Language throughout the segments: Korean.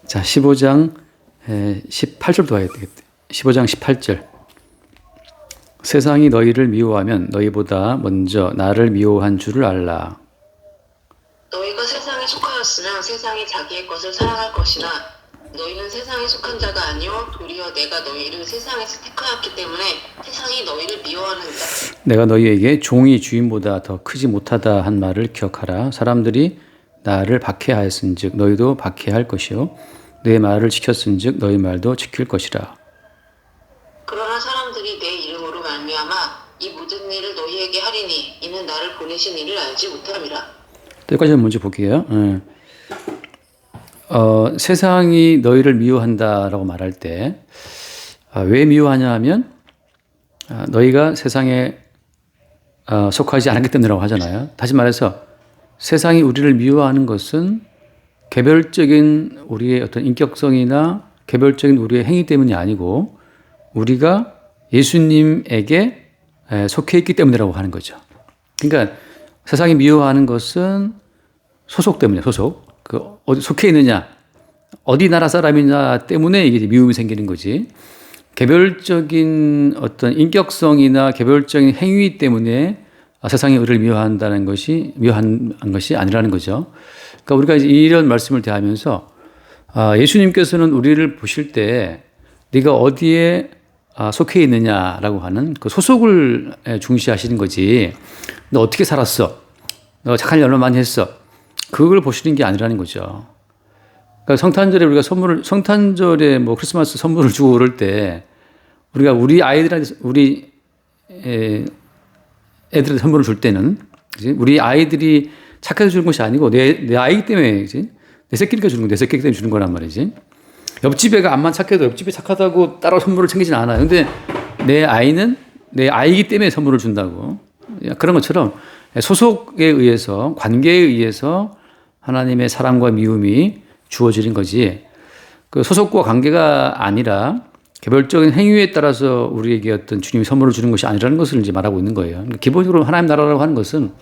자, 15장 18절도 봐야 되겠다. 15장 18절. 세상이 너희를 미워하면 너희보다 먼저 나를 미워한 줄을 알라. 너희가 세상에 속하였으면 세상이 자기의 것을 사랑할 것이나 너희는 세상에 속한 자가 아니요 도리어 내가 너희를 세상에서 택하였기 때문에 세상이 너희를 미워하느니라. 내가 너희에게 종이 주인보다 더 크지 못하다 한 말을 기억하라. 사람들이 나를 박해하였은즉 너희도 박해할 것이요 내 말을 지켰은즉 너희 말도 지킬 것이라. 그러나 사람들이 내 이름으로 말미암아 이 모든 일을 너희에게 하리니 이는 나를 보내신 이를 알지 못함이라. 여기까지 먼저 볼게요. 세상이 너희를 미워한다라고 말할 때 왜 미워하냐 하면 너희가 세상에 속하지 않았기 때문이라고 하잖아요. 다시 말해서 세상이 우리를 미워하는 것은 개별적인 우리의 어떤 인격성이나 개별적인 우리의 행위 때문이 아니고 우리가 예수님에게 속해 있기 때문이라고 하는 거죠. 그러니까 세상이 미워하는 것은 소속 때문이에요. 소속. 어디 속해 있느냐, 어디 나라 사람이냐 때문에 이게 미움이 생기는 거지. 개별적인 어떤 인격성이나 개별적인 행위 때문에 세상이 우리를 미워한 것이 아니라는 거죠. 그러니까 우리가 이제 이런 말씀을 대하면서 예수님께서는 우리를 보실 때 네가 어디에 속해 있느냐라고 하는 그 소속을 중시하시는 거지. 너 어떻게 살았어? 너 착한 일 얼마나 많이 했어? 그걸 보시는 게 아니라는 거죠. 그러니까 성탄절에 우리가 성탄절에 뭐 크리스마스 선물을 주고 그럴 때 우리가 우리 아이들한테, 애들한테 선물을 줄 때는, 그치? 우리 아이들이 착해서 주는 것이 아니고 내 아이기 때문에, 그치? 내 새끼니까 주는 거, 내 새끼 때문에 주는 거란 말이지. 옆집 애가 암만 착해도 옆집이 착하다고 따로 선물을 챙기진 않아요. 근데 내 아이는 내 아이기 때문에 선물을 준다고. 그런 것처럼 소속에 의해서, 관계에 의해서 하나님의 사랑과 미움이 주어지는 거지. 그 소속과 관계가 아니라 개별적인 행위에 따라서 우리에게 어떤 주님이 선물을 주는 것이 아니라는 것을 이제 말하고 있는 거예요. 기본적으로 하나님 나라라고 하는 것은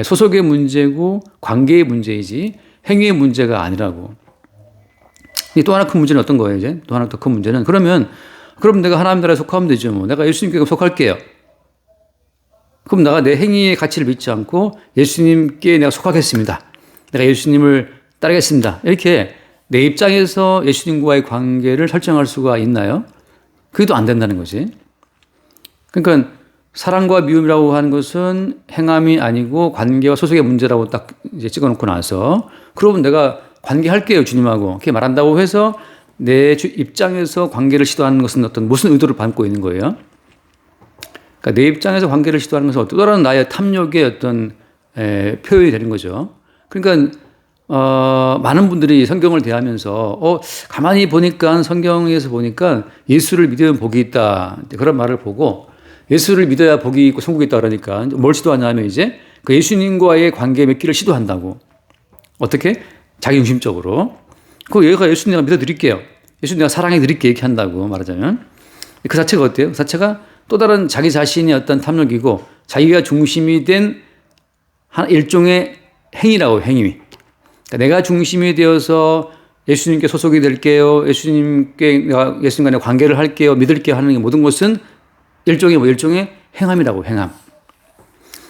소속의 문제고 관계의 문제이지 행위의 문제가 아니라고. 또 하나 큰 문제는 어떤 거예요, 이제? 또 하나 더 큰 문제는 그럼 내가 하나님 나라에 속하면 되죠. 뭐. 내가 예수님께 속할게요. 그럼 내가 내 행위의 가치를 믿지 않고 예수님께 내가 속하겠습니다. 내가 예수님을 따르겠습니다. 이렇게 내 입장에서 예수님과의 관계를 설정할 수가 있나요? 그게 또 안 된다는 거지. 그러니까 사랑과 미움이라고 하는 것은 행함이 아니고 관계와 소속의 문제라고 딱 이제 찍어놓고 나서 그러면 내가 관계할게요, 주님하고. 그렇게 말한다고 해서 내 입장에서 관계를 시도하는 것은 무슨 의도를 담고 있는 거예요? 그러니까 내 입장에서 관계를 시도하는 것은 또 다른 나의 탐욕의 어떤 표현이 되는 거죠. 그러니까 많은 분들이 성경을 대하면서 가만히 보니까 성경에서 보니까 예수를 믿으면 복이 있다. 그런 말을 보고 예수를 믿어야 복이 있고 천국이 있다 그러니까 뭘 시도하냐면 이제 그 예수님과의 관계 맺기를 시도한다고. 어떻게? 자기중심적으로. 얘가 예수님 내가 믿어드릴게요. 예수님 내가 사랑해드릴게요. 이렇게 한다고 말하자면. 그 자체가 어때요? 그 자체가 또 다른 자기 자신의 어떤 탐욕이고 자기가 중심이 된 일종의 행위라고, 행위. 그러니까 내가 중심이 되어서 예수님께 소속이 될게요. 예수님과 내 관계를 할게요. 믿을게요 하는 모든 것은 일종의 행함이라고, 행함.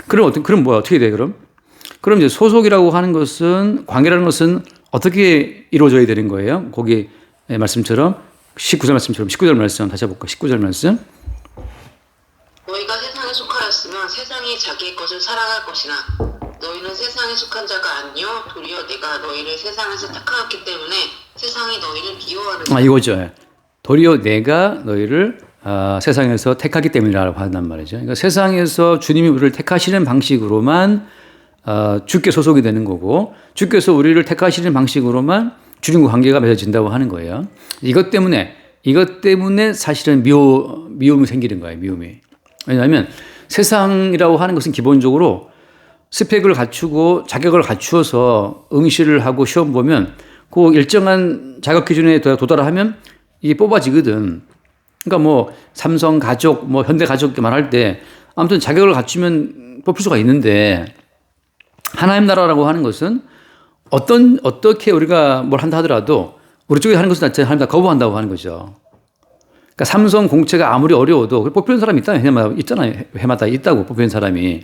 그럼 뭐야? 어떻게 돼, 그럼? 그럼 이제 소속이라고 하는 것은, 관계라는 것은 어떻게 이루어져야 되는 거예요? 거기 말씀처럼, 19절 말씀, 다시 해볼까? 19절 말씀. 너희가 세상에 속하였으면 세상이 자기의 것을 사랑할 것이나 너희는 세상에 속한 자가 아니요 도리어 내가 너희를 세상에서 택하였기 때문에 세상이 너희를 미워하느니라. 이거죠. 도리어 내가 너희를 세상에서 택하기 때문이라고 한단 말이죠. 그러니까 세상에서 주님이 우리를 택하시는 방식으로만 주께 소속이 되는 거고 주께서 우리를 택하시는 방식으로만 주님과 관계가 맺어진다고 하는 거예요. 이것 때문에 사실은 미움이 생기는 거예요. 미움이. 왜냐하면 세상이라고 하는 것은 기본적으로 스펙을 갖추고 자격을 갖추어서 응시를 하고 시험 보면 그 일정한 자격 기준에 도달하면 이게 뽑아지거든. 그러니까 뭐 삼성 가족, 뭐 현대 가족 말할 때 아무튼 자격을 갖추면 뽑힐 수가 있는데 하나님 나라라고 하는 것은 어떻게 우리가 뭘 한다 하더라도 우리 쪽에 하는 것은 자체 하나님 다 거부한다고 하는 거죠. 그러니까 삼성 공채가 아무리 어려워도 뽑히는 사람이 있다. 해마다 있잖아요. 해마다 있다고 뽑히는 사람이.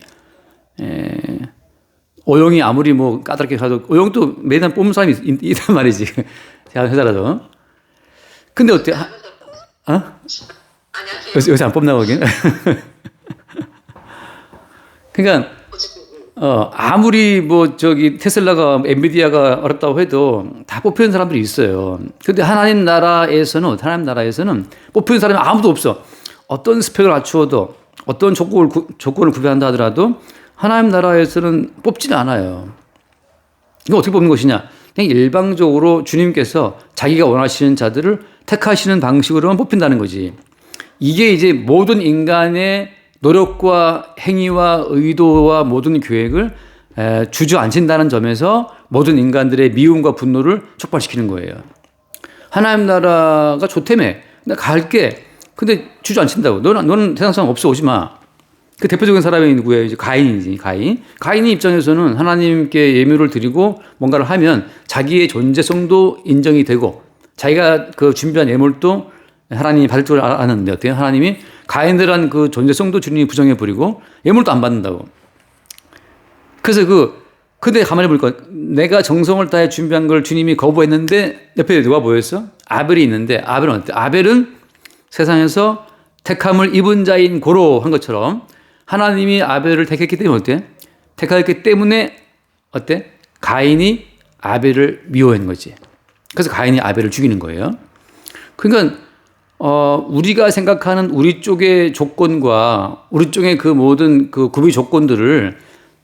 오영이 아무리 뭐 까다롭게 가도 오영도 매달 뽑는 사람이 있단 말이지. 제가 회사라도. 근데 어때? 아니야. 요새 안 뽑나 보긴. 그러니까 아무리 뭐 테슬라가 엔비디아가 어렵다고 해도 다 뽑히는 사람들이 있어요. 근데 하나님 나라에서는 뽑히는 사람이 아무도 없어. 어떤 스펙을 갖추어도 어떤 조건을 구별한다 하더라도 하나님 나라에서는 뽑지는 않아요. 이거 어떻게 뽑는 것이냐? 그냥 일방적으로 주님께서 자기가 원하시는 자들을 택하시는 방식으로만 뽑힌다는 거지. 이게 이제 모든 인간의 노력과 행위와 의도와 모든 계획을 주저앉힌다는 점에서 모든 인간들의 미움과 분노를 촉발시키는 거예요. 하나님 나라가 좋다며. 나 갈게. 근데 주저앉힌다고. 너는 세상 사람 없어 오지 마. 그 대표적인 사람이 누구예요? 이제 가인이지. 가인이 입장에서는 하나님께 예물을 드리고 뭔가를 하면 자기의 존재성도 인정이 되고 자기가 그 준비한 예물도 하나님이 받을 줄 아는데 어때요? 하나님이 가인들한 그 존재성도 주님이 부정해버리고 예물도 안 받는다고. 그래서 근데 가만히 보니까 내가 정성을 다해 준비한 걸 주님이 거부했는데 옆에 누가 보였어? 아벨이 있는데 아벨은 어때? 아벨은 세상에서 택함을 입은 자인 고로 한 것처럼 하나님이 아벨을 택했기 때문에 어때? 택하였기 때문에 어때? 가인이 아벨을 미워한 거지. 그래서 가인이 아벨을 죽이는 거예요. 그러니까 우리가 생각하는 우리 쪽의 조건과 우리 쪽의 그 모든 그 구비 조건들을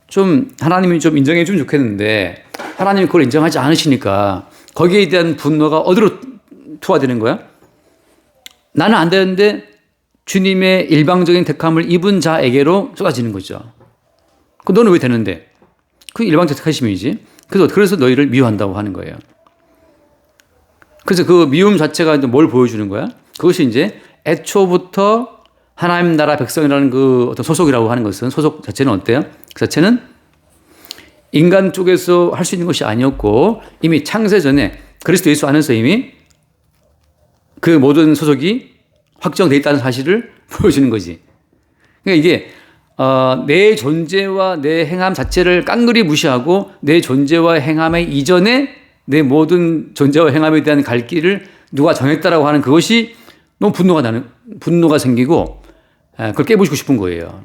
좀 하나님이 좀 인정해 주면 좋겠는데 하나님이 그걸 인정하지 않으시니까 거기에 대한 분노가 어디로 투하되는 거야? 나는 안 되는데 주님의 일방적인 택함을 입은 자에게로 쏟아지는 거죠. 너는 왜 되는데? 그 일방적 택하심이지. 그래서 너희를 미워한다고 하는 거예요. 그래서 그 미움 자체가 뭘 보여주는 거야? 그것이 이제 애초부터 하나님 나라 백성이라는 그 어떤 소속이라고 하는 것은 소속 자체는 어때요? 그 자체는 인간 쪽에서 할 수 있는 것이 아니었고 이미 창세 전에 그리스도 예수 안에서 이미 그 모든 소속이 확정되어 있다는 사실을 보여주는 거지. 그러니까 이게 내 존재와 내 행함 자체를 깡그리 무시하고 내 존재와 행함의 이전에 내 모든 존재와 행함에 대한 갈 길을 누가 정했다라고 하는 그것이 너무 분노가 생기고 그걸 깨부시고 싶은 거예요.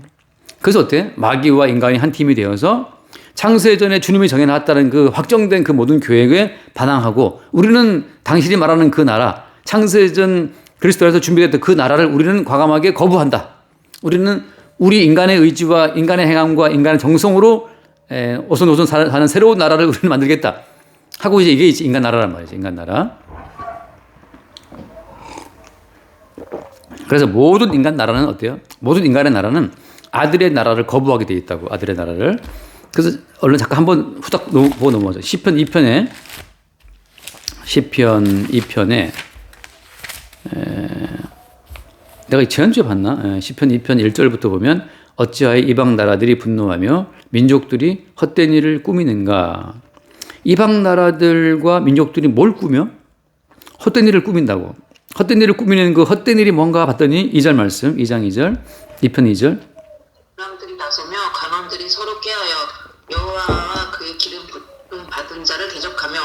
그래서 어때? 마귀와 인간이 한 팀이 되어서 창세전에 주님이 정해놨다는 그 확정된 그 모든 계획에 반항하고 우리는 당신이 말하는 그 나라, 창세전 그리스도에서 준비됐던 그 나라를 우리는 과감하게 거부한다. 우리는 우리 인간의 의지와 인간의 행함과 인간의 정성으로 오손오손 사는 새로운 나라를 우리는 만들겠다. 하고 이게 인간 나라란 말이죠. 인간 나라. 그래서 모든 인간 나라는 어때요? 모든 인간의 나라는 아들의 나라를 거부하게 돼 있다고. 아들의 나라를. 그래서 얼른 잠깐 한번 후딱 보고 넘어가죠. 시편 2편에 내가 지난주에 봤나? 시편 2편 1절부터 보면 어찌하여 이방 나라들이 분노하며 민족들이 헛된 일을 꾸미는가. 이방 나라들과 민족들이 뭘 꾸며? 헛된 일을 꾸민다고. 헛된 일을 꾸미는 그 헛된 일이 뭔가 봤더니 2절 말씀, 2장 2절, 2편 2절. 사람들이 나서며 간원들이 서로 깨하여 여호와와 그의 기름 부음 받은 자를 대적하며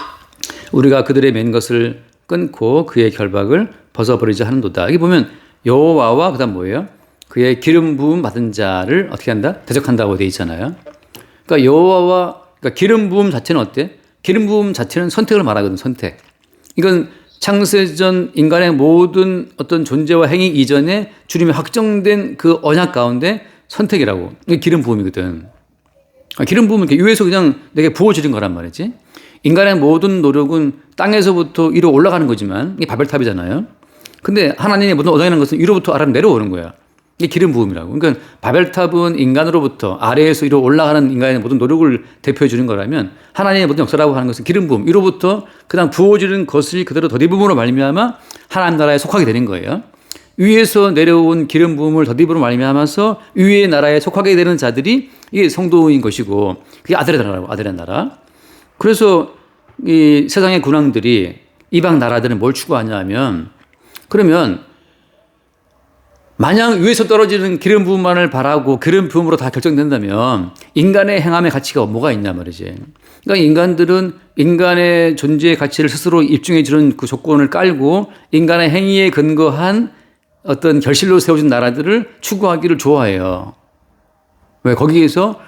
우리가 그들의 맨 것을 끊고 그의 결박을 벗어버리자 하는도다. 여기 보면 여호와와 그다음 뭐예요? 그의 기름 부음 받은 자를 어떻게 한다? 대적한다고 돼 있잖아요. 그러니까 여호와와 그러니까 기름 부음 자체는 어때? 기름 부음 자체는 선택을 말하거든. 선택. 이건 창세전 인간의 모든 어떤 존재와 행위 이전에 주님이 확정된 그 언약 가운데 선택이라고. 이게 기름 부음이거든. 기름 부음은 위에서 그냥 내게 부어지는 거란 말이지. 인간의 모든 노력은 땅에서부터 위로 올라가는 거지만 이게 바벨탑이잖아요. 근데 하나님의 모든 얻어내는 것은 위로부터 아래로 내려오는 거야. 이게 기름 부음이라고. 그러니까 바벨탑은 인간으로부터 아래에서 위로 올라가는 인간의 모든 노력을 대표해 주는 거라면 하나님의 모든 역사라고 하는 것은 기름 부음. 위로부터 그냥 부어지는 것을 그대로 덧입음으로 말미암아 하나님 나라에 속하게 되는 거예요. 위에서 내려온 기름 부음을 덧입음으로 말미암아서 위의 나라에 속하게 되는 자들이 이게 성도인 것이고 그게 아들의 나라라고. 아들의 나라. 그래서 이 세상의 군왕들이 이방 나라들은 뭘 추구하냐 하면 그러면 마냥 위에서 떨어지는 기름 부음만을 바라고 기름 부음으로 다 결정된다면 인간의 행함의 가치가 뭐가 있냐 말이지. 그러니까 인간들은 인간의 존재의 가치를 스스로 입증해 주는 그 조건을 깔고 인간의 행위에 근거한 어떤 결실로 세워진 나라들을 추구하기를 좋아해요. 왜? 거기에서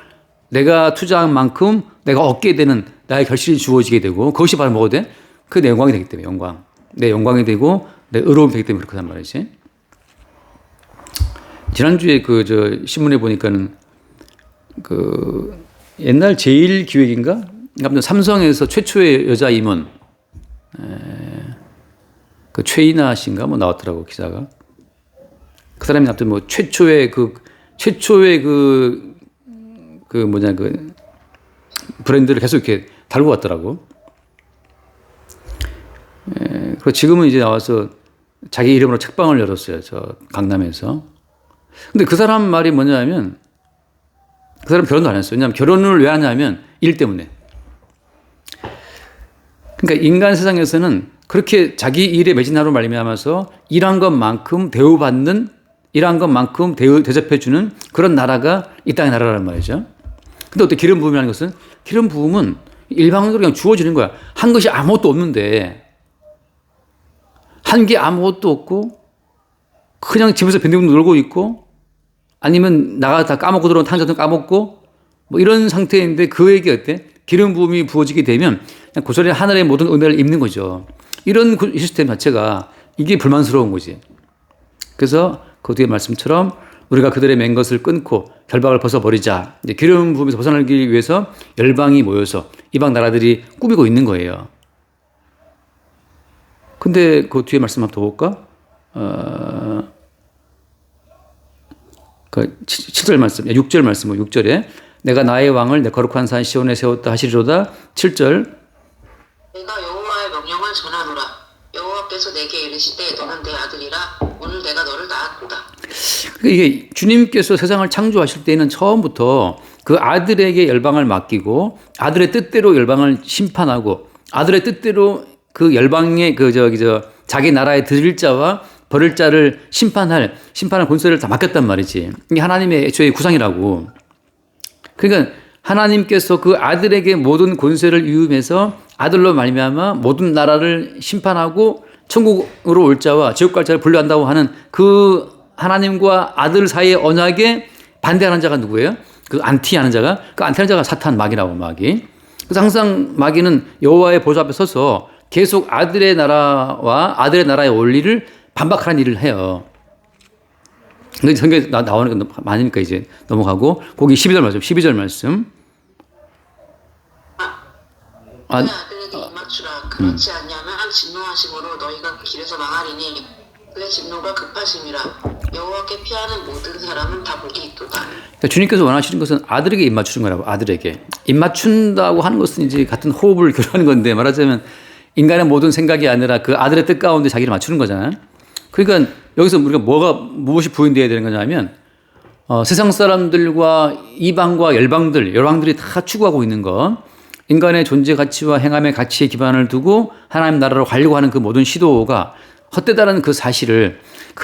내가 투자한 만큼 내가 얻게 되는 나의 결실이 주어지게 되고 그것이 바로 뭐가 돼? 그 내 영광이 되기 때문에 영광. 내 영광이 되고 내 의로움이 되기 때문에 그렇단 말이지. 지난주에 신문에 보니까는 옛날 제1기획인가? 아무튼 삼성에서 최초의 여자 임원, 최이나 씨인가 뭐 나왔더라고, 기사가. 그 사람이 아무튼 뭐 최초의 브랜드를 계속 이렇게 달고 왔더라고. 그리고 지금은 이제 나와서 자기 이름으로 책방을 열었어요. 저 강남에서. 근데 그 사람 말이 뭐냐면 그 사람 결혼도 안 했어요. 왜냐하면 결혼을 왜 하냐면 일 때문에. 그러니까 인간 세상에서는 그렇게 자기 일에 매진하로 말미암아서 일한 것만큼 대우받는 일한 것만큼 대접해주는 그런 나라가 이 땅의 나라란 말이죠. 근데 어때 기름 부음이라는 것은 기름 부음은 일방적으로 그냥 주어지는 거야. 한 것이 아무것도 없는데 한 게 아무것도 없고 그냥 집에서 밴드도 놀고 있고 아니면 나가 다 까먹고 들어온 탄저도 까먹고 뭐 이런 상태인데 그에게 어때? 기름 부음이 부어지게 되면 그냥 고스란히 하늘의 모든 은혜를 입는 거죠. 이런 시스템 자체가 이게 불만스러운 거지. 그래서 그 뒤에 말씀처럼 우리가 그들의 맨 것을 끊고 결박을 벗어버리자. 이제 기름 부음에서 벗어나기 위해서 열방이 모여서 이방 나라들이 꾸미고 있는 거예요. 근데 그 뒤에 말씀 한번 더 볼까? 7절 말씀, 6절 말씀, 6절에 내가 나의 왕을 내 거룩한 산 시온에 세웠다 하시리로다. 7절 내가 여호와의 명령을 전하노라. 여호와께서 내게 이르시되 너는 내 아들이라 오늘 내가 너를 낳았도다. 이게 주님께서 세상을 창조하실 때는 처음부터 그 아들에게 열방을 맡기고 아들의 뜻대로 열방을 심판하고 아들의 뜻대로 그 열방의 자기 나라에 드릴 자와 버릴 자를 심판할 권세를 다 맡겼단 말이지. 이게 하나님의 애초의 구상이라고. 그러니까 하나님께서 그 아들에게 모든 권세를 위임해서 아들로 말미암아 모든 나라를 심판하고 천국으로 올 자와 지옥 갈 자를 분류한다고 하는 그 하나님과 아들 사이의 언약에 반대하는 자가 누구예요? 그 안티하는 자가 사탄 마귀라고 마귀. 그래서 항상 마귀는 여호와의 보좌 앞에 서서 계속 아들의 나라와 아들의 나라의 원리를 반박하는 일을 해요. 근데 성경에 나오는 게 많으니까 이제 넘어가고 거기 12절 말씀. 내 아들에게 임맞추라. 그렇지 않냐면 진노하심으로 너희가 길에서 망하리니 그의 진노가 급하심이라. 여호와께 피하는 모든 사람은 다 복이 있도다. 그러니까 주님께서 원하시는 것은 아들에게 입맞추는 거라고. 아들에게 입맞춘다고 하는 것은 이제 같은 호흡을 교류하는 건데 말하자면 인간의 모든 생각이 아니라 그 아들의 뜻 가운데 자기를 맞추는 거잖아요. 그러니까 여기서 우리가 무엇이 부인되어야 되는 거냐면 세상 사람들과 이방과 열방들이 다 추구하고 있는 것, 인간의 존재 가치와 행함의 가치에 기반을 두고 하나님 나라로 가려고 하는 그 모든 시도가 헛되다는 그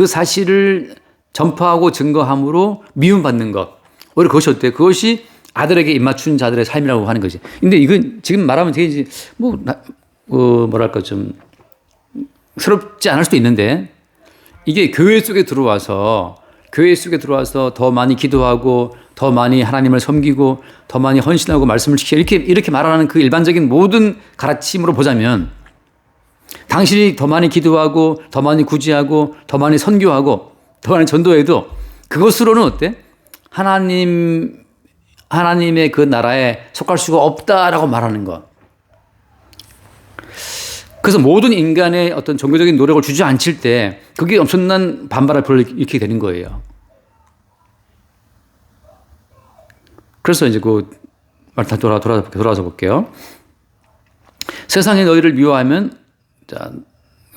사실을 전파하고 증거함으로 미움받는 것. 오히려 그것이 어때? 그것이 아들에게 입맞춘 자들의 삶이라고 하는 거지. 근데 이건 지금 말하면 되게 뭐랄까 좀 스럽지 않을 수도 있는데 이게 교회 속에 들어와서 더 많이 기도하고 더 많이 하나님을 섬기고 더 많이 헌신하고 말씀을 지키고 이렇게 말하는 그 일반적인 모든 가르침으로 보자면 당신이 더 많이 기도하고 더 많이 구제하고 더 많이 선교하고 더 많이 전도해도 그것으로는 어때? 하나님의 그 나라에 속할 수가 없다라고 말하는 것. 그래서 모든 인간의 어떤 종교적인 노력을 주저앉힐 때 그게 엄청난 반발을 불러일으키게 되는 거예요. 그래서 이제 말 다 돌아서 볼게요. 세상이 너희를 미워하면,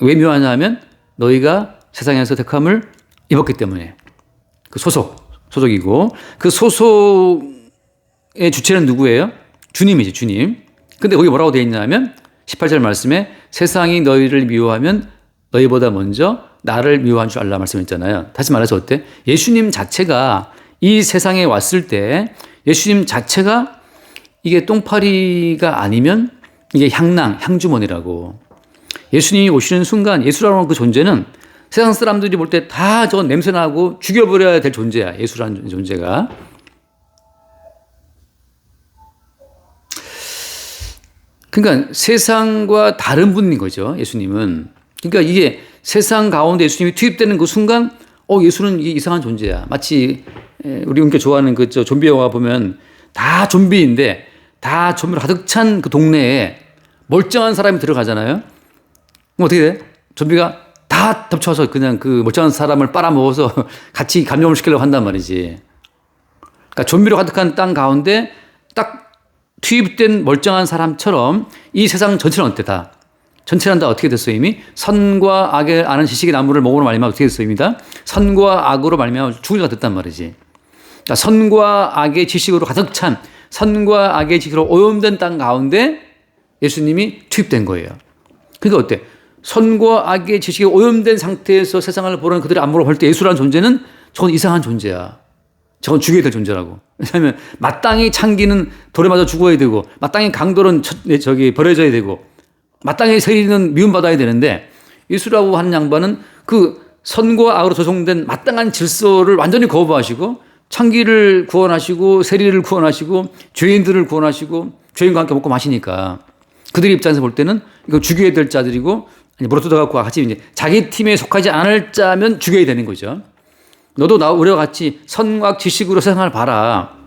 왜 미워하냐면 너희가 세상에서 택함을 입었기 때문에. 그 소속이고 그 소속의 주체는 누구예요? 주님이지, 주님. 근데 거기 뭐라고 되어 있냐면 18절 말씀에 세상이 너희를 미워하면 너희보다 먼저 나를 미워한 줄 알라 말씀했잖아요. 다시 말해서 어때? 예수님 자체가 이 세상에 왔을 때 예수님 자체가 이게 똥파리가 아니면 이게 향낭, 향주머니라고. 예수님이 오시는 순간 예수라는 그 존재는 세상 사람들이 볼 때 다 저 냄새나고 죽여버려야 될 존재야. 예수라는 존재가. 그러니까 세상과 다른 분인 거죠. 예수님은. 그러니까 이게 세상 가운데 예수님이 투입되는 그 순간 예수는 이게 이상한 존재야. 마치 우리 그러니까 좋아하는 그 좀비 영화 보면 다 좀비인데 다 좀비로 가득 찬 그 동네에 멀쩡한 사람이 들어가잖아요. 그럼 어떻게 돼? 좀비가 다 덮쳐서 그냥 그 멀쩡한 사람을 빨아먹어서 같이 감염을 시키려고 한단 말이지. 그러니까 좀비로 가득한 땅 가운데 딱 투입된 멀쩡한 사람처럼 이 세상 전체는 어때 다? 전체는 다 어떻게 됐어요 이미? 선과 악을 아는 지식의 나무를 먹으로 말미암아 어떻게 됐어요입니다? 선과 악으로 말미암아 죽은 자가 됐단 말이지. 그러니까 선과 악의 지식으로 가득 찬 선과 악의 지식으로 오염된 땅 가운데 예수님이 투입된 거예요. 그러니까 어때? 선과 악의 지식에 오염된 상태에서 세상을 보는 그들의 안목으로 볼 때 예수라는 존재는 저건 이상한 존재야. 저건 죽여야 될 존재라고. 왜냐하면 마땅히 창기는 돌에 맞아 죽어야 되고 마땅히 강돌은 버려져야 되고 마땅히 세리는 미움받아야 되는데 예수라고 하는 양반은 그 선과 악으로 조성된 마땅한 질서를 완전히 거부하시고 창기를 구원하시고 세리를 구원하시고 죄인들을 구원하시고 죄인과 함께 먹고 마시니까 그들의 입장에서 볼 때는 이거 죽여야 될 자들이고 모로토다가 같이 이제 자기 팀에 속하지 않을 자면 죽여야 되는 거죠. 너도 우리와 같이 선악 지식으로 세상을 봐라.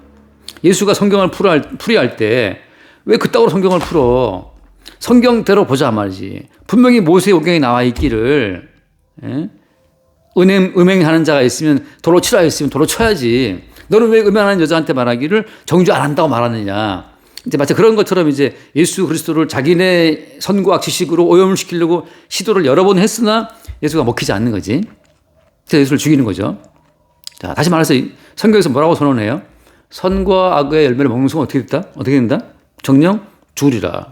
예수가 성경을 풀이할 때 왜 그따구로 성경을 풀어? 성경대로 보자 말이지. 분명히 모세의 오경에 나와 있기를 음행하는 자가 있으면 도로 치라 했으면 도로 쳐야지. 너는 왜 음행하는 여자한테 말하기를 정죄 안 한다고 말하느냐. 이제 마치 그런 것처럼 이제 예수 그리스도를 자기네 선과 악 지식으로 오염을 시키려고 시도를 여러 번 했으나 예수가 먹히지 않는 거지. 그래서 예수를 죽이는 거죠. 자, 다시 말해서 성경에서 뭐라고 선언해요? 선과 악의 열매를 먹는 순간 어떻게 됐다? 어떻게 된다? 정령 죽으리라.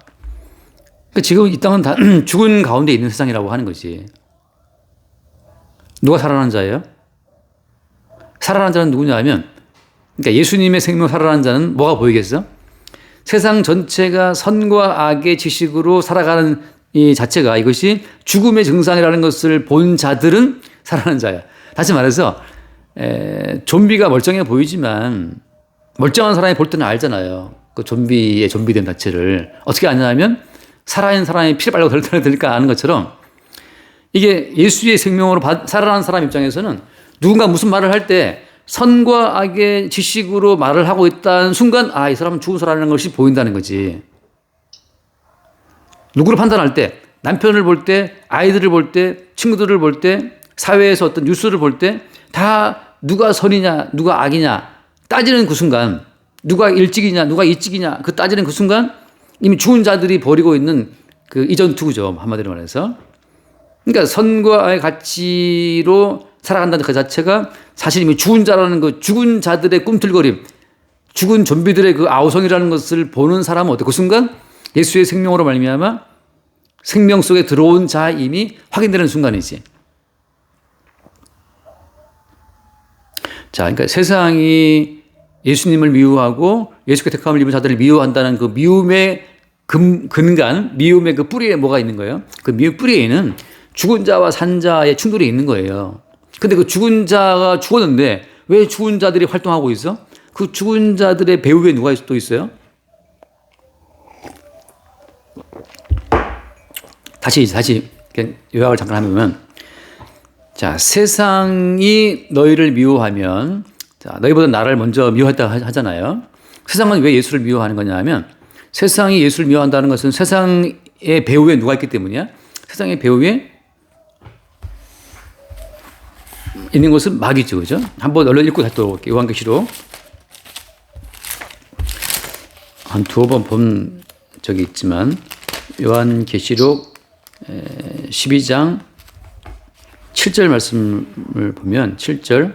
그러니까 지금 이 땅은 다 죽은 가운데 있는 세상이라고 하는 거지. 누가 살아난 자예요? 살아난 자는 누구냐 하면, 그러니까 예수님의 생명 살아난 자는 뭐가 보이겠어? 세상 전체가 선과 악의 지식으로 살아가는 이 자체가 이것이 죽음의 증상이라는 것을 본 자들은 살아난 자야. 다시 말해서 좀비가 멀쩡해 보이지만 멀쩡한 사람이 볼 때는 알잖아요. 그 좀비의 좀비된 자체를. 어떻게 아냐면 살아있는 사람이 피를 빨고 덜덜덜니까 아는 것처럼 이게 예수의 생명으로 살아난 사람 입장에서는 누군가 무슨 말을 할 때 선과 악의 지식으로 말을 하고 있다는 순간 이 사람은 죽은 사람이라는 것이 보인다는 거지. 누구를 판단할 때 남편을 볼 때 아이들을 볼 때 친구들을 볼 때 사회에서 어떤 뉴스를 볼 때 다 누가 선이냐 누가 악이냐 따지는 그 순간 누가 일찍이냐 누가 이찍이냐 그 따지는 그 순간 이미 죽은 자들이 벌이고 있는 그 이전 투구죠. 한마디로 말해서. 그러니까 선과 악의 가치로 살아간다는 그 자체가 사실 이미 죽은 자라는 그 죽은 자들의 꿈틀거림, 죽은 좀비들의 그 아우성이라는 것을 보는 사람은 어때? 그 순간 예수의 생명으로 말미암아 생명 속에 들어온 자임이 확인되는 순간이지. 자, 그러니까 세상이 예수님을 미워하고 예수께 택함을 입은 자들을 미워한다는 그 미움의 근간, 미움의 그 뿌리에 뭐가 있는 거예요? 그 미움 뿌리에는 죽은 자와 산 자의 충돌이 있는 거예요. 근데 그 죽은 자가 죽었는데 왜 죽은 자들이 활동하고 있어? 그 죽은 자들의 배후에 누가 또 있어요? 다시 요약을 잠깐 하면, 자, 세상이 너희를 미워하면, 자, 너희보다 나를 먼저 미워했다 하잖아요. 세상은 왜 예수를 미워하는 거냐 하면, 세상이 예수를 미워한다는 것은 세상의 배후에 누가 있기 때문이야? 세상의 배후에 있는 것은 마귀죠, 그죠? 한번 얼른 읽고 다시 돌아올게요. 요한계시록. 한 두어 번 본 적이 있지만, 요한계시록 12장 7절 말씀을 보면 7절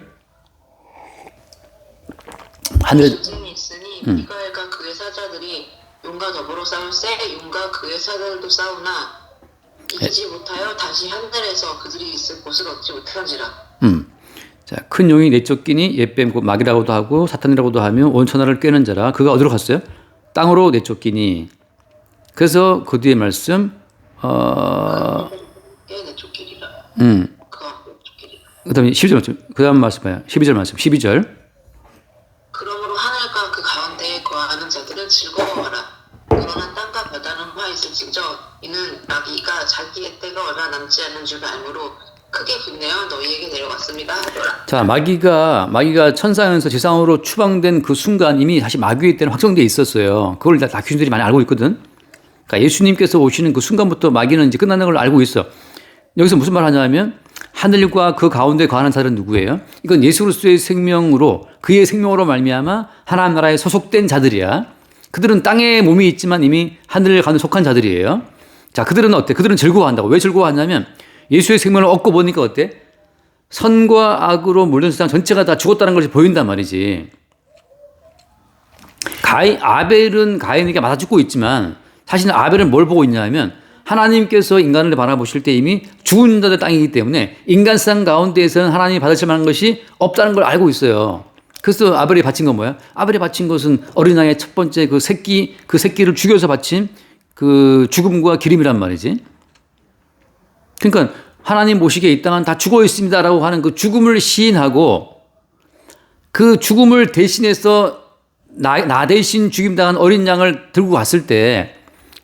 하늘에 말씀이 있으니 미가엘과 그의 사자들이 용과 더불어 싸울세 용과 그의 사들도 싸우나 이기지 못하여 다시 하늘에서 그들이 있을 곳을 얻지 못한지라. 자, 큰 용이 내쫓기니 옛뱀 곧 마귀라고도 하고 사탄이라고도 하며 온 천하를 꿰는 자라. 그가 어디로 갔어요? 땅으로 내쫓기니. 그래서 그 뒤에 말씀 깨 내쫓기리라. 그가 내쫓기리라. 그다음에 12절 말씀. 그다음 말씀 봐요. 12절 말씀. 12절. 그러므로 하늘과 그 가운데에 거하는 자들은 즐거워하라. 그러나 땅과 바다는 화 있을진저 이는 마귀가 자기의 때가 얼마 남지 않은 줄 알므로 크게 분내어 너희에게 내려왔습니다 하더라. 자, 마귀가 천상에서 지상으로 추방된 그 순간 이미 다시 마귀의 때는 확정되어 있었어요. 그걸 다 귀신들이 많이 알고 있거든. 그러니까 예수님께서 오시는 그 순간부터 마귀는 이제 끝나는 걸 알고 있어. 여기서 무슨 말 하냐면 하늘과 그 가운데 거하는 자들은 누구예요? 이건 예수 그리스도의 생명으로 그의 생명으로 말미암아 하나님 나라에 소속된 자들이야. 그들은 땅에 몸이 있지만 이미 하늘 가운데 속한 자들이에요. 자, 그들은 어때? 그들은 즐거워한다고. 왜 즐거워하냐면 예수의 생명을 얻고 보니까 어때? 선과 악으로 물든 세상 전체가 다 죽었다는 것이 보인단 말이지. 아벨은 가인에게 맞아 죽고 있지만 사실은 아벨은 뭘 보고 있냐면 하나님께서 인간을 바라보실 때 이미 죽은 자들 땅이기 때문에 인간 세상 가운데에서는 하나님이 받으실 만한 것이 없다는 걸 알고 있어요. 그래서 아벨이 바친 건 뭐야? 아벨이 바친 것은 어린 양의 첫 번째 그 새끼를 죽여서 바친 그 죽음과 기름이란 말이지. 그러니까 하나님 보시기에 이 땅은 다 죽어 있습니다라고 하는 그 죽음을 시인하고 그 죽음을 대신해서 나 대신 죽임당한 어린 양을 들고 갔을 때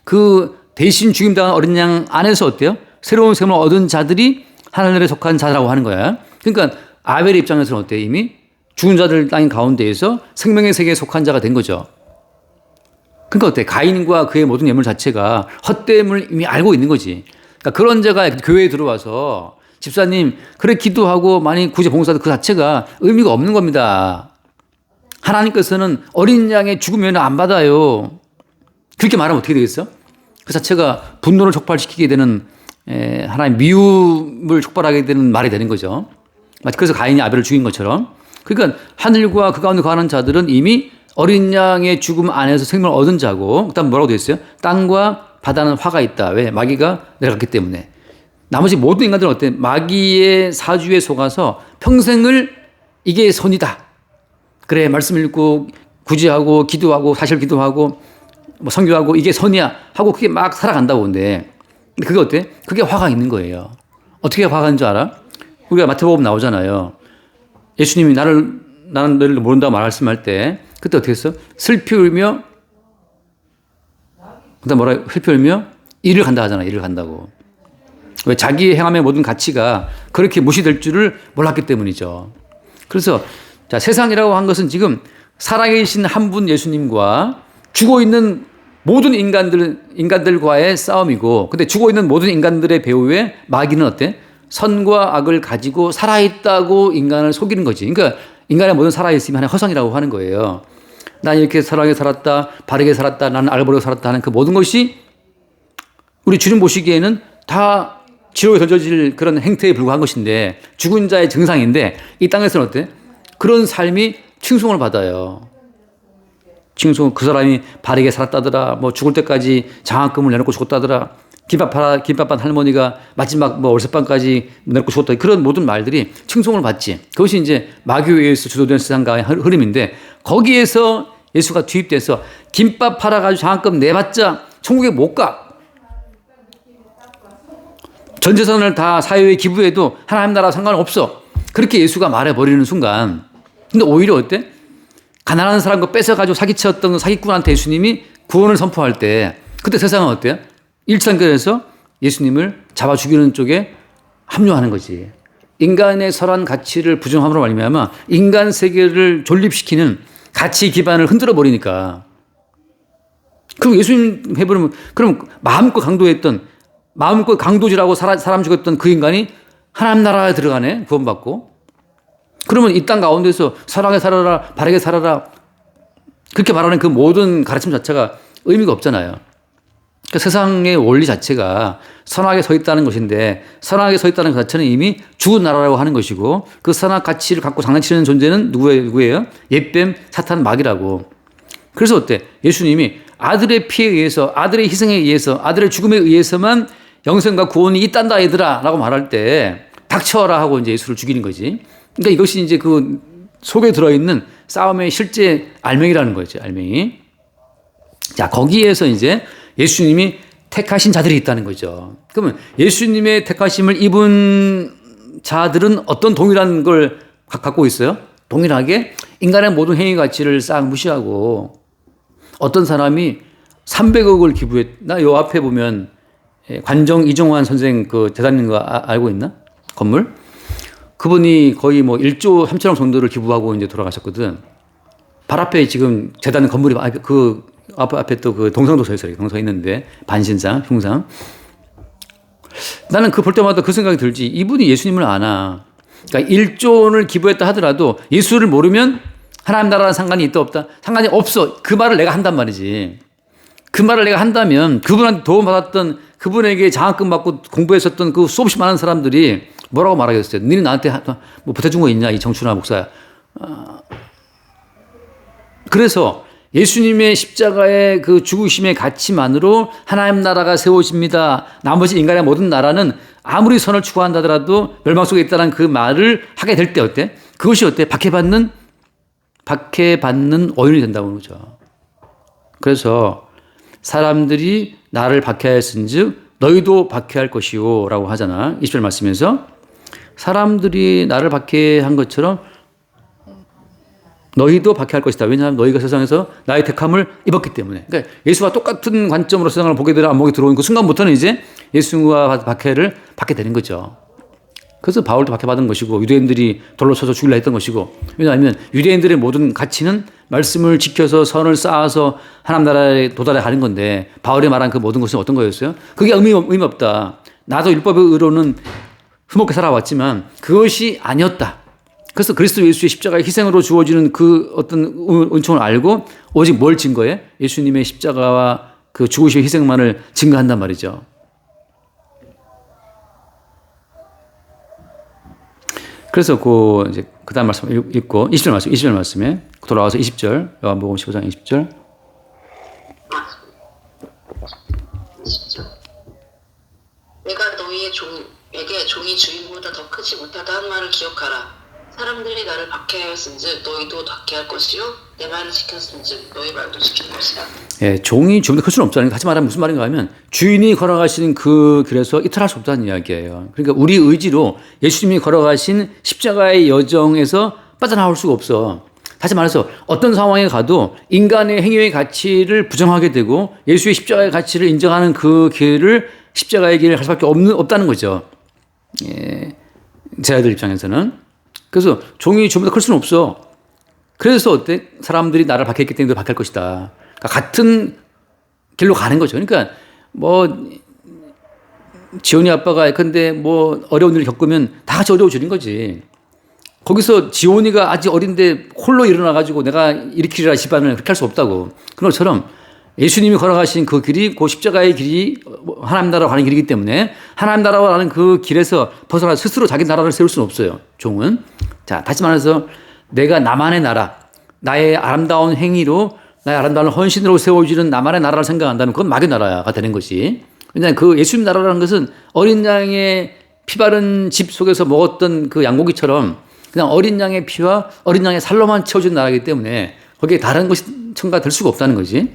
그 대신 죽임당한 어린 양 안에서 어때요? 새로운 생명을 얻은 자들이 하늘에 속한 자라고 하는 거야. 그러니까 아벨의 입장에서는 어때요? 이미 죽은 자들 땅 가운데에서 생명의 세계에 속한 자가 된 거죠. 그러니까 어때? 가인과 그의 모든 예물 자체가 헛됨을 이미 알고 있는 거지. 그러니까 그런 자가 교회에 들어와서 집사님 그래 기도하고 많이 구제 봉사도 그 자체가 의미가 없는 겁니다. 하나님께서는 어린 양의 죽으면 안 받아요. 그렇게 말하면 어떻게 되겠어? 그 자체가 분노를 촉발시키게 되는 하나님 미움을 촉발하게 되는 말이 되는 거죠. 그래서 가인이 아벨을 죽인 것처럼. 그러니까 하늘과 그 가운데 거하는 자들은 이미 어린 양의 죽음 안에서 생명을 얻은 자고 그다음 뭐라고 되어 있어요? 땅과 바다는 화가 있다. 왜? 마귀가 내려갔기 때문에. 나머지 모든 인간들은 어때? 마귀의 사주에 속아서 평생을 이게 선이다. 그래 말씀 읽고 구제하고 기도하고 사실 기도하고 뭐 선교하고 이게 선이야 하고 그게 막 살아간다고. 근데 그게 어때? 그게 화가 있는 거예요. 어떻게 화가 있는 줄 알아? 우리가 마태복음 나오잖아요. 예수님이 나는 너를 모른다고 말씀할 때 그때 어떻게 했어? 슬피 울며 그다음 뭐라 슬피 울며 일을 간다 하잖아. 일을 간다고. 왜? 자기의 행함의 모든 가치가 그렇게 무시될 줄을 몰랐기 때문이죠. 그래서 자, 세상이라고 한 것은 지금 살아계신 한 분 예수님과 죽어 있는 모든 인간들과의 싸움이고, 근데 죽어 있는 모든 인간들의 배후에 마귀는 어때? 선과 악을 가지고 살아있다고 인간을 속이는 거지. 그러니까 인간의 모든 살아있음이 하나의 허상이라고 하는 거예요. 난 이렇게 사랑하게 살았다, 바르게 살았다, 나는 알버르게 살았다 하는 그 모든 것이 우리 주님 보시기에는 다 지옥에 던져질 그런 행태에 불과한 것인데, 죽은 자의 증상인데 이 땅에서는 어때? 그런 삶이 칭송을 받아요. 칭송, 그 사람이 바르게 살았다더라, 뭐 죽을 때까지 장학금을 내놓고 죽었다더라, 김밥판 할머니가 마지막 뭐 월세방까지 내놓고 죽었다, 그런 모든 말들이 칭송을 받지. 그것이 이제 마귀에 의해서 주도된 세상가의 흐름인데, 거기에서 예수가 투입돼서 김밥 팔아가지고 장학금 내봤자 천국에 못 가. 전 재산을 다 사회에 기부해도 하나님 나라 상관없어. 그렇게 예수가 말해버리는 순간, 근데 오히려 어때? 가난한 사람과 뺏어가지고 사기쳤던 사기꾼한테 예수님이 구원을 선포할 때, 그때 세상은 어때요? 일천견에서 예수님을 잡아 죽이는 쪽에 합류하는 거지. 인간의 선한 가치를 부정함으로 말미암아 인간 세계를 존립시키는 가치 기반을 흔들어 버리니까. 그럼 예수님 해버리면, 그럼 마음껏 강도질하고 사람 죽였던 그 인간이 하나님 나라에 들어가네, 구원받고. 그러면 이 땅 가운데서 선하게 살아라, 바르게 살아라, 그렇게 말하는 그 모든 가르침 자체가 의미가 없잖아요. 그러니까 세상의 원리 자체가 선하게 서 있다는 것인데, 선하게 서 있다는 것 자체는 이미 죽은 나라라고 하는 것이고, 그 선악 가치를 갖고 장난치는 존재는 누구예요? 옛뱀, 사탄, 마귀라고. 그래서 어때? 예수님이 아들의 피에 의해서, 아들의 희생에 의해서, 아들의 죽음에 의해서만 영생과 구원이 있단다 얘들아 라고 말할 때 닥쳐라 하고 이제 예수를 죽이는 거지. 그러니까 이것이 이제 그 속에 들어있는 싸움의 실제 알맹이라는 거죠. 알맹이. 자, 거기에서 이제 예수님이 택하신 자들이 있다는 거죠. 그러면 예수님의 택하심을 입은 자들은 어떤 동일한 걸 갖고 있어요? 동일하게 인간의 모든 행위 가치를 싹 무시하고 어떤 사람이 300억을 기부했나? 요 앞에 보면 관정 이종환 선생 그 대단인 거 알고 있나? 건물? 그분이 거의 뭐 1조 3천억 정도를 기부하고 이제 돌아가셨거든. 발 앞에 지금 재단 건물이 그 앞에 또 그 동상도 서 있어요. 동상 있는데 반신상, 흉상. 나는 그 볼 때마다 그 생각이 들지. 이분이 예수님을 아나. 그러니까 1조 원을 기부했다 하더라도 예수를 모르면 하나님 나라랑 상관이 있다 없다? 상관이 없어. 그 말을 내가 한단 말이지. 그 말을 내가 한다면 그분한테 도움받았던 그분에게 장학금 받고 공부했었던 그 수없이 많은 사람들이 뭐라고 말하겠어요? 너는 나한테 뭐 보태준 거 있냐? 이 정춘하 목사야. 그래서 예수님의 십자가의 그 죽으심의 가치만으로 하나님 나라가 세워집니다. 나머지 인간의 모든 나라는 아무리 선을 추구한다더라도 멸망 속에 있다는 그 말을 하게 될 때 어때? 그것이 어때? 박해받는 어인이 된다고 하는 거죠. 그래서 사람들이 나를 박해하였은 즉 너희도 박해할 것이요 라고 하잖아. 20절 말씀에서 사람들이 나를 박해한 것처럼 너희도 박해할 것이다. 왜냐하면 너희가 세상에서 나의 택함을 입었기 때문에. 그러니까 예수와 똑같은 관점으로 세상을 보게 되는 안목이 들어오는 그 순간부터는 이제 예수와 박해를 받게 되는 거죠. 그래서 바울도 박해받은 것이고 유대인들이 돌로 쳐서 죽이려 했던 것이고, 왜냐하면 유대인들의 모든 가치는 말씀을 지켜서 선을 쌓아서 하나님 나라에 도달해 가는 건데 바울이 말한 그 모든 것은 어떤 거였어요? 그게 의미 없다. 나도 율법의 의로는 흠없게 살아왔지만 그것이 아니었다. 그래서 그리스도 예수의 십자가의 희생으로 주어지는 그 어떤 은총을 알고 오직 뭘 증거해? 예수님의 십자가와 그 죽으시의 희생만을 증거한단 말이죠. 그래서 그 다음 말씀 읽고 20절 말씀에 돌아와서 20절 요한복음 15장 20절. 20절. 내가 너희에게 종이 주인보다 더 크지 못하다 한 말을 기억하라. 사람들이 나를 박해하였은즉 너희도 박해할 것이요 내 말을 지켰은즉 너희 말도 지킬 것이다. 예, 종이 주인보다 클 수는 없잖아요. 다시 말하면 무슨 말인가 하면 주인이 걸어가시는 그 길에서 이탈할 수 없다는 이야기예요. 그러니까 우리 의지로 예수님이 걸어가신 십자가의 여정에서 빠져나올 수가 없어. 다시 말해서 어떤 상황에 가도 인간의 행위의 가치를 부정하게 되고 예수의 십자가의 가치를 인정하는 그 길을 십자가의 길을 갈 수밖에 없다는 거죠. 예, 제 아들 입장에서는. 그래서 종이 주보다 클 수는 없어. 그래서 어때? 사람들이 나를 박해했기 때문에 박해할 것이다. 그러니까 같은 길로 가는 거죠. 그러니까 뭐 지원이 아빠가 근데 뭐 어려운 일을 겪으면 다 같이 어려워지는 거지. 거기서 지원이가 아직 어린데 홀로 일어나가지고 내가 일으키리라 집안을 그렇게 할 수 없다고. 그런 것처럼 예수님이 걸어가신 그 길이 그 십자가의 길이 하나님 나라로 가는 길이기 때문에 하나님 나라로 가는 그 길에서 벗어나 스스로 자기 나라를 세울 수는 없어요. 종은. 자, 다시 말해서 내가 나만의 나라, 나의 아름다운 행위로 나의 아름다운 헌신으로 세워지는 나만의 나라를 생각한다면 그건 마귀 나라가 되는 것이. 왜냐하면 그 예수님 나라라는 것은 어린 양의 피 바른 집 속에서 먹었던 그 양고기처럼 그냥 어린 양의 피와 어린 양의 살로만 채워진 나라이기 때문에 거기에 다른 것이 첨가될 수가 없다는 거지.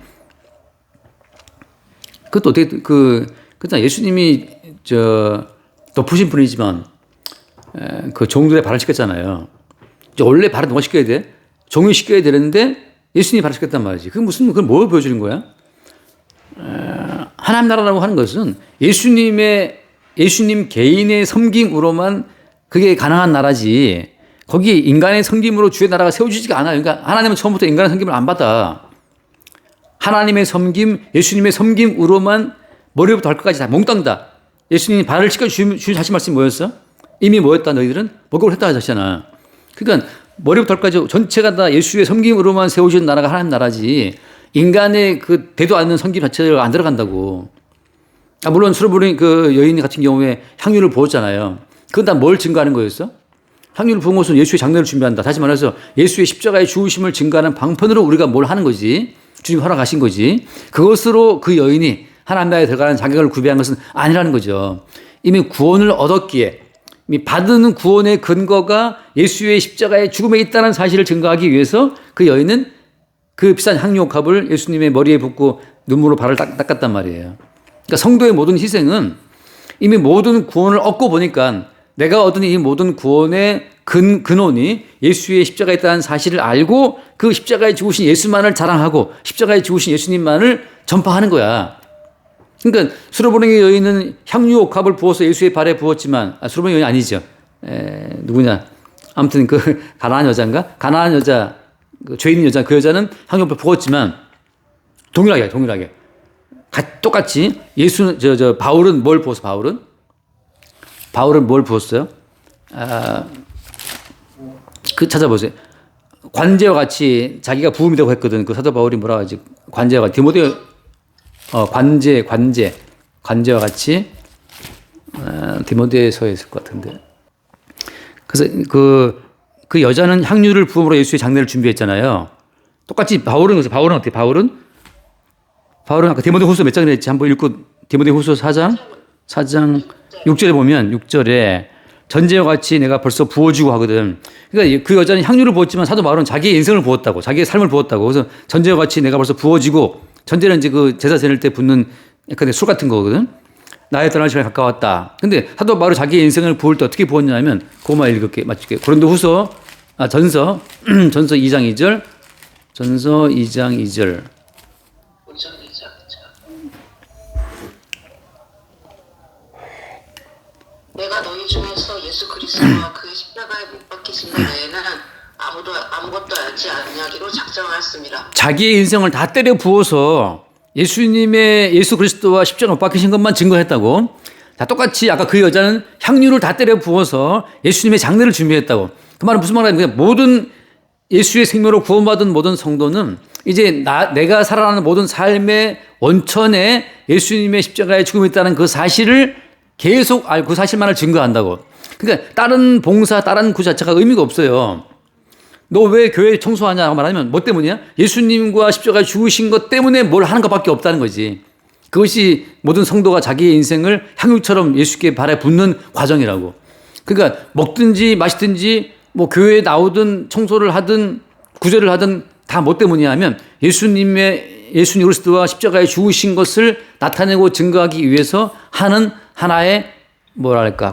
그것도 어떻게 그렇잖아. 예수님이 높으신 분이지만 그 종들의 발을 씻겼잖아요. 원래 발을 누가 씻겨야 돼? 종이 씻겨야 되는데 예수님이 발을 씻겼단 말이지. 그건 뭘 보여주는 거야? 하나님 나라라고 하는 것은 예수님 개인의 섬김으로만 그게 가능한 나라지. 거기 인간의 섬김으로 주의 나라가 세워지지가 않아요. 그러니까 하나님은 처음부터 인간의 섬김을 안 받아. 하나님의 섬김, 예수님의 섬김으로만 머리부터 발끝까지 다 몽땅 다. 예수님이 발을 씻겨주신 하신 말씀이 뭐였어? 이미 뭐였다 너희들은? 목욕을 했다 하셨잖아. 그러니까 머리부터 발끝까지 전체가 다 예수의 섬김으로만 세우신 나라가 하나님 나라지 인간의 그 되도 않는 섬김 자체가 안 들어간다고. 물론 술을 부른 그 여인 같은 경우에 향유를 부었잖아요. 그건 다 뭘 증거하는 거였어? 향유를 부은 것은 예수의 장례를 준비한다. 다시 말해서 예수의 십자가의 죽으심을 증거하는 방편으로 우리가 뭘 하는 거지. 주님이 허락하신 거지. 그것으로 그 여인이 하나님 나라에 들어가는 자격을 구비한 것은 아니라는 거죠. 이미 구원을 얻었기에 이미 받은 구원의 근거가 예수의 십자가의 죽음에 있다는 사실을 증거하기 위해서 그 여인은 그 비싼 향유옥합을 예수님의 머리에 붓고 눈물로 발을 닦았단 말이에요. 그러니까 성도의 모든 희생은 이미 모든 구원을 얻고 보니까 내가 얻은 이 모든 구원의 근원이 예수의 십자가에 있다는 사실을 알고 그 십자가에 죽으신 예수만을 자랑하고 십자가에 죽으신 예수님만을 전파하는 거야. 그러니까 수로보ningen 여인은 향유옥합을 부어서 예수의 발에 부었지만 수로보ningen 여인 아니죠. 누구냐? 아무튼 그 가나안 여자인가? 가나안 여자, 그 죄 있는 여자, 그 여자는 향유옥합을 부었지만 동일하게 똑같이 예수는 바울은 뭘 부었어? 바울은 뭘 부었어요? 그 찾아보세요. 관제와 같이 자기가 부음이 되고 했거든. 그 사도 바울이 뭐라 하지? 관제와 같이 디모데 관제와 같이 디모데서에 있을 것 같은데. 그래서 그 여자는 향유를 부음으로 예수의 장례를 준비했잖아요. 똑같이 바울은 어떻게? 바울은 아까 디모데후서 몇 장이라 했지? 한번 읽고 디모데후서 4장 6절에 보면 6절에 전제와 같이 내가 벌써 부어주고 하거든. 그러니까 그 여자는 향유를 부었지만 사도 바울은 자기의 인생을 부었다고, 자기의 삶을 부었다고. 그래서 전제와 같이 내가 벌써 부어지고, 전제는 이제 그 제사 지낼 때 붓는 약간 술 같은 거거든. 나의 떠날 시간이 가까웠다. 근데 사도 바울이 자기의 인생을 부을 때 어떻게 부었냐면, 그것만 읽을게, 맞출게. 전서 2장 2절. 전서 2장 2절. 내가 너희 중에서 예수 그리스도와 그의 십자가에 못 박히신 것 외에는 아무것도 알지 아니하기로 작정하였습니다. 자기의 인생을 다 때려 부어서 예수 그리스도와 십자가에 못 박히신 것만 증거했다고. 자, 똑같이 아까 그 여자는 향유를 다 때려 부어서 예수님의 장례를 준비했다고. 그 말은 무슨 말이냐면 모든 예수의 생명으로 구원받은 모든 성도는 이제 내가 살아가는 모든 삶의 원천에 예수님의 십자가의 죽음이 있다는 그 사실을 계속 알고 그 사실만을 증거한다고. 그러니까 다른 봉사, 다른 그 자체가 의미가 없어요. 너 왜 교회 청소하냐고 말하면 뭐 때문이야? 예수님과 십자가에 죽으신 것 때문에 뭘 하는 것밖에 없다는 거지. 그것이 모든 성도가 자기의 인생을 향유처럼 예수께 발에 붓는 과정이라고. 그러니까 먹든지 마시든지 뭐 교회에 나오든 청소를 하든 구제를 하든 다 뭐 때문이냐 하면 예수님 그리스도와 십자가에 죽으신 것을 나타내고 증거하기 위해서 하는 하나의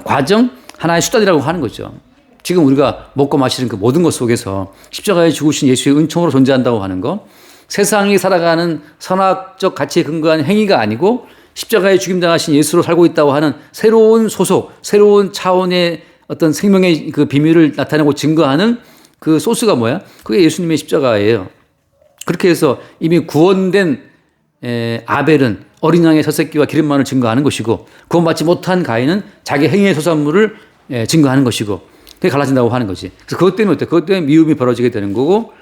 과정, 하나의 수단이라고 하는 거죠. 지금 우리가 먹고 마시는 그 모든 것 속에서 십자가에 죽으신 예수의 은총으로 존재한다고 하는 거, 세상이 살아가는 선악적 가치에 근거한 행위가 아니고 십자가에 죽임당하신 예수로 살고 있다고 하는 새로운 소속, 새로운 차원의 어떤 생명의 그 비밀을 나타내고 증거하는 그 소스가 뭐야? 그게 예수님의 십자가예요. 그렇게 해서 이미 구원된 아벨은 어린 양의 젖새끼와 기름만을 증거하는 것이고, 구원받지 못한 가인은 자기 행위의 소산물을 증거하는 것이고, 그게 갈라진다고 하는 거지. 그래서 그것 때문에 그것 때문에 미움이 벌어지게 되는 거고,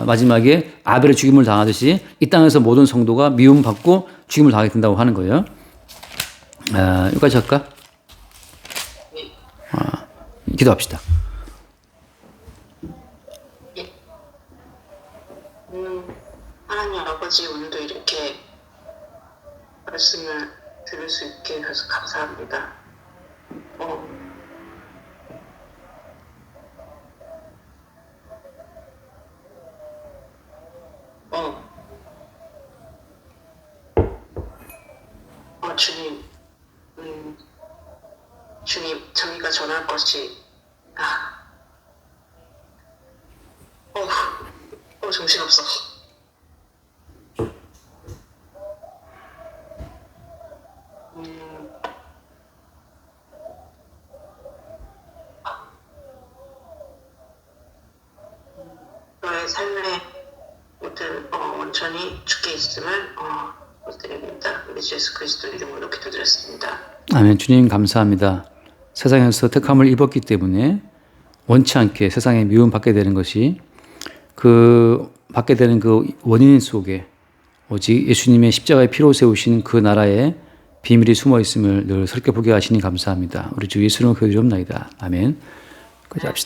마지막에 아벨의 죽임을 당하듯이 이 땅에서 모든 성도가 미움받고 죽임을 당하게 된다고 하는 거예요. 여기까지 할까? 기도합시다. 하나님 아버지, 오늘도 이렇게 말씀을 들을 수 있게 해서 감사합니다. 주님, 저희가 전할 것이 정신없어. 너의 삶의 모든 원천이 주께 있음을 드립니다. 우리 주 예수 그리스도 이름으로 기도드렸습니다. 아멘. 주님 감사합니다. 세상에서 택함을 입었기 때문에 원치 않게 세상에 미움받게 되는 것이 그 받게 되는 그 원인 속에 오직 예수님의 십자가의 피로 세우신 그 나라에 비밀이 숨어 있음을 늘 살펴보게 하시니 감사합니다. 우리 주 예수님을 기도드리옵나이다. 아멘.